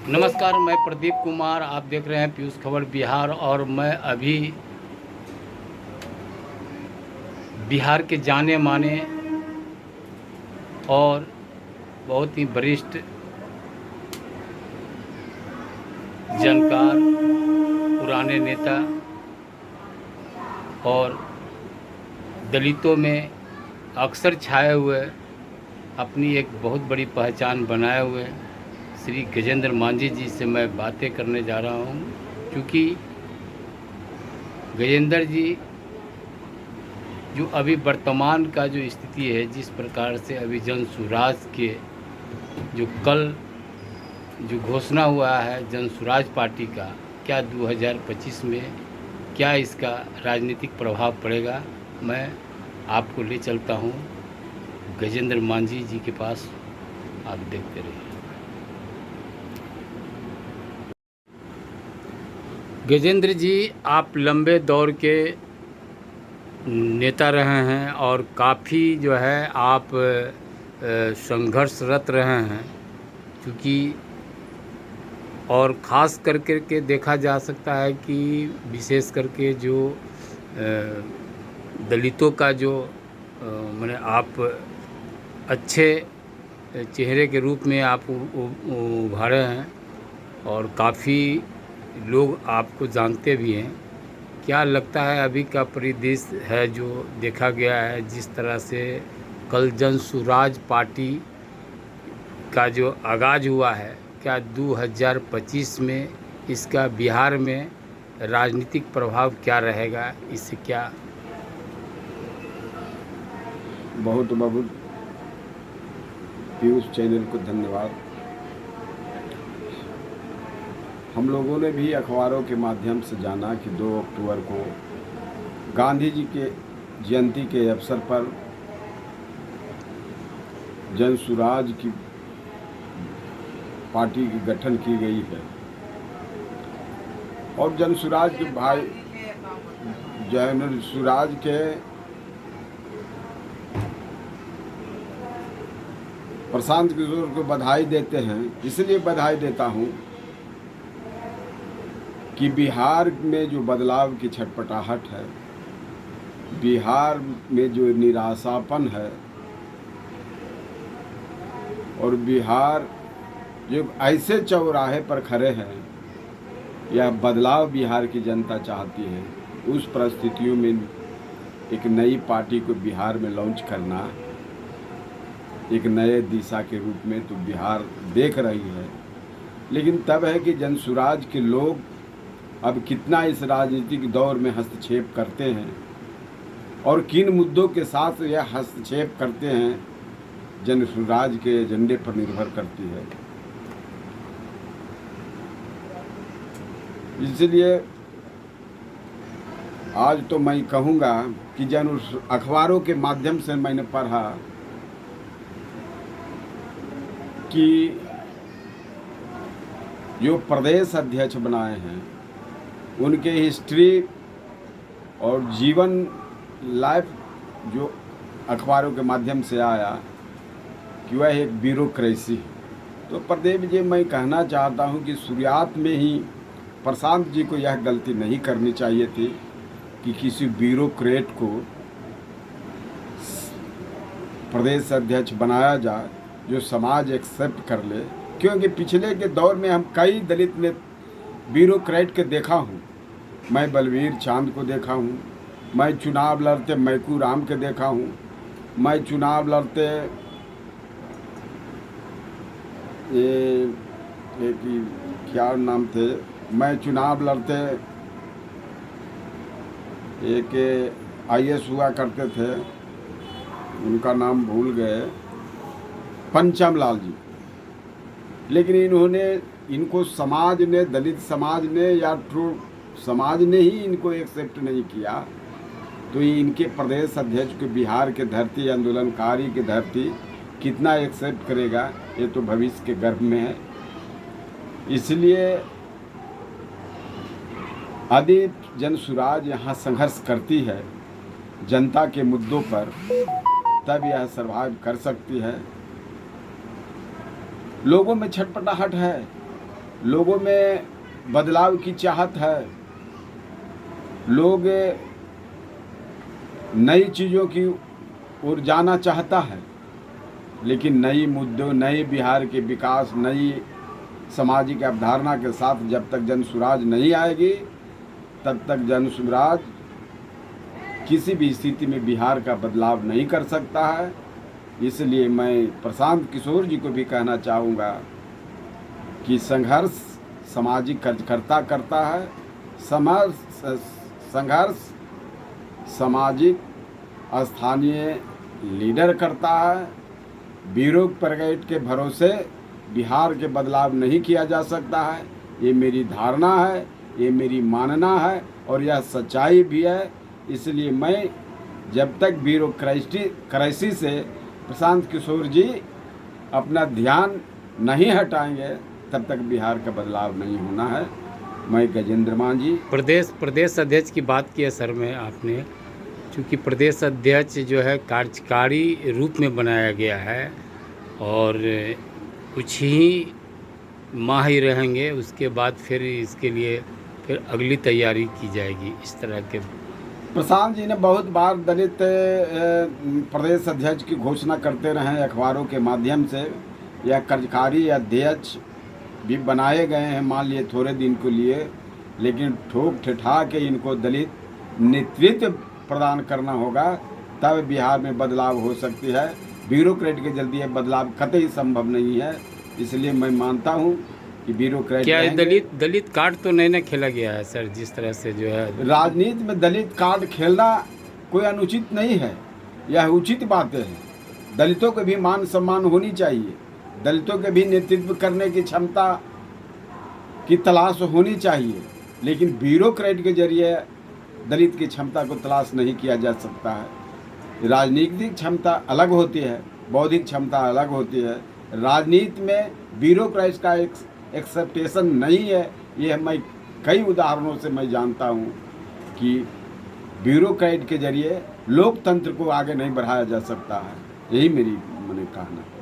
नमस्कार, मैं प्रदीप कुमार। आप देख रहे हैं पीयूष खबर बिहार। और मैं अभी बिहार के जाने माने और बहुत ही वरिष्ठ जानकार, पुराने नेता और दलितों में अक्सर छाए हुए, अपनी एक बहुत बड़ी पहचान बनाए हुए श्री गजेंद्र मांझी जी से मैं बातें करने जा रहा हूँ। क्योंकि गजेंद्र जी जो अभी वर्तमान का जो स्थिति है, जिस प्रकार से अभी जन सुराज के जो कल जो घोषणा हुआ है जन सुराज पार्टी का, क्या 2025 में क्या इसका राजनीतिक प्रभाव पड़ेगा, मैं आपको ले चलता हूँ गजेंद्र मांझी जी के पास। आप देखते रहिए। गजेंद्र जी, आप लंबे दौर के नेता रहे हैं और काफ़ी जो है आप संघर्षरत रहे हैं। क्योंकि और ख़ास करके के देखा जा सकता है कि विशेष करके जो दलितों का जो माने आप अच्छे चेहरे के रूप में आप उभारे हैं और काफ़ी लोग आपको जानते भी हैं। क्या लगता है अभी का परिदृश्य है जो देखा गया है, जिस तरह से कल जन सुराज पार्टी का जो आगाज़ हुआ है, क्या 2025 में इसका बिहार में राजनीतिक प्रभाव क्या रहेगा, इससे क्या? बहुत बहुत पीयूष चैनल को धन्यवाद। हम लोगों ने भी अखबारों के माध्यम से जाना कि 2 अक्टूबर को गांधी जी के जयंती के अवसर पर जन सुराज की पार्टी की गठन की गई है। और जन सुराज के भाई जन सुराज के प्रशांत किशोर को बधाई देते हैं। इसलिए बधाई देता हूं कि बिहार में जो बदलाव की छटपटाहट है, बिहार में जो निराशापन है और बिहार जो ऐसे चौराहे पर खड़े हैं, यह बदलाव बिहार की जनता चाहती है। उस परिस्थितियों में एक नई पार्टी को बिहार में लॉन्च करना एक नए दिशा के रूप में तो बिहार देख रही है। लेकिन तब है कि जन सुराज के लोग अब कितना इस राजनीतिक दौर में हस्तक्षेप करते हैं और किन मुद्दों के साथ यह हस्तक्षेप करते हैं, जन सुराज के एजेंडे पर निर्भर करती है। इसलिए आज तो मैं कहूँगा कि जन अखबारों के माध्यम से मैंने पढ़ा कि जो प्रदेश अध्यक्ष बनाए हैं उनके हिस्ट्री और जीवन लाइफ जो अखबारों के माध्यम से आया कि वह एक ब्यूरोक्रेसी है। तो प्रदीप जी, मैं कहना चाहता हूं कि शुरुआत में ही प्रशांत जी को यह गलती नहीं करनी चाहिए थी कि किसी ब्यूरोक्रेट को प्रदेश अध्यक्ष बनाया जाए जो समाज एक्सेप्ट कर ले। क्योंकि पिछले के दौर में हम कई दलित ने ब्यूरोक्रेट के देखा हूँ। मैं बलवीर चांद को देखा हूँ, मैं चुनाव लड़ते मैकू राम के देखा हूँ, मैं चुनाव लड़ते एक क्या नाम थे, मैं चुनाव लड़ते एक IAS हुआ करते थे, उनका नाम भूल गए, पंचम लाल जी। लेकिन इनको समाज ने, दलित समाज ने या ट्रू समाज ने ही इनको एक्सेप्ट नहीं किया। तो इनके प्रदेश अध्यक्ष को बिहार के धरती, आंदोलनकारी की धरती कितना एक्सेप्ट करेगा, ये तो भविष्य के गर्भ में है। इसलिए यदि जन सुराज यहाँ संघर्ष करती है जनता के मुद्दों पर, तब यह सर्वाइव कर सकती है। लोगों में छटपटाहट है लोगों में बदलाव की चाहत है, लोग नई चीज़ों की ओर जाना चाहता है, लेकिन नई मुद्दों, नए बिहार के विकास, नई सामाजिक अवधारणा के साथ जब तक जन स्वराज नहीं आएगी तब तक जन स्वराज किसी भी स्थिति में बिहार का बदलाव नहीं कर सकता है। इसलिए मैं प्रशांत किशोर जी को भी कहना चाहूँगा कि संघर्ष सामाजिक कार्यकर्ता करता है, संघर्ष सामाजिक स्थानीय लीडर करता है। ब्यूरोक्रेट के भरोसे बिहार के बदलाव नहीं किया जा सकता है। ये मेरी धारणा है, ये मेरी मानना है और यह सच्चाई भी है। इसलिए मैं जब तक ब्यूरोक्रेसी से प्रशांत किशोर जी अपना ध्यान नहीं हटाएंगे तब तक बिहार का बदलाव नहीं होना है। मैं गजेंद्र मान जी। प्रदेश अध्यक्ष की बात की है सर में आपने, चूँकि प्रदेश अध्यक्ष जो है कार्यकारी रूप में बनाया गया है और कुछ ही माह ही रहेंगे, उसके बाद फिर इसके लिए फिर अगली तैयारी की जाएगी। इस तरह के प्रशांत जी ने बहुत बार दलित प्रदेश अध्यक्ष की घोषणा करते रहे अखबारों के माध्यम से, या कार्यकारी अध्यक्ष भी बनाए गए हैं मान लिए थोड़े दिन के लिए, लेकिन ठोक ठिठा के इनको दलित नेतृत्व प्रदान करना होगा, तब बिहार में बदलाव हो सकती है। ब्यूरोक्रेट के जल्दी ये बदलाव कतई संभव नहीं है। इसलिए मैं मानता हूँ कि ब्यूरोक्रेट क्या दलित कार्ड तो नहीं ना खेला गया है सर, जिस तरह से जो है राजनीति में दलित कार्ड खेलना कोई अनुचित नहीं है, यह उचित बातें हैं। दलितों को भी मान सम्मान होनी चाहिए, दलितों के भी नेतृत्व करने की क्षमता की तलाश होनी चाहिए, लेकिन ब्यूरोक्रेट के जरिए दलित की क्षमता को तलाश नहीं किया जा सकता है। राजनीतिक क्षमता अलग होती है, बौद्धिक क्षमता अलग होती है। राजनीति में ब्यूरोक्रेट का एक्सेप्टेशन नहीं है। ये मैं कई उदाहरणों से मैं जानता हूँ कि ब्यूरोक्रेट के जरिए लोकतंत्र को आगे नहीं बढ़ाया जा सकता है। यही मेरी कहना है।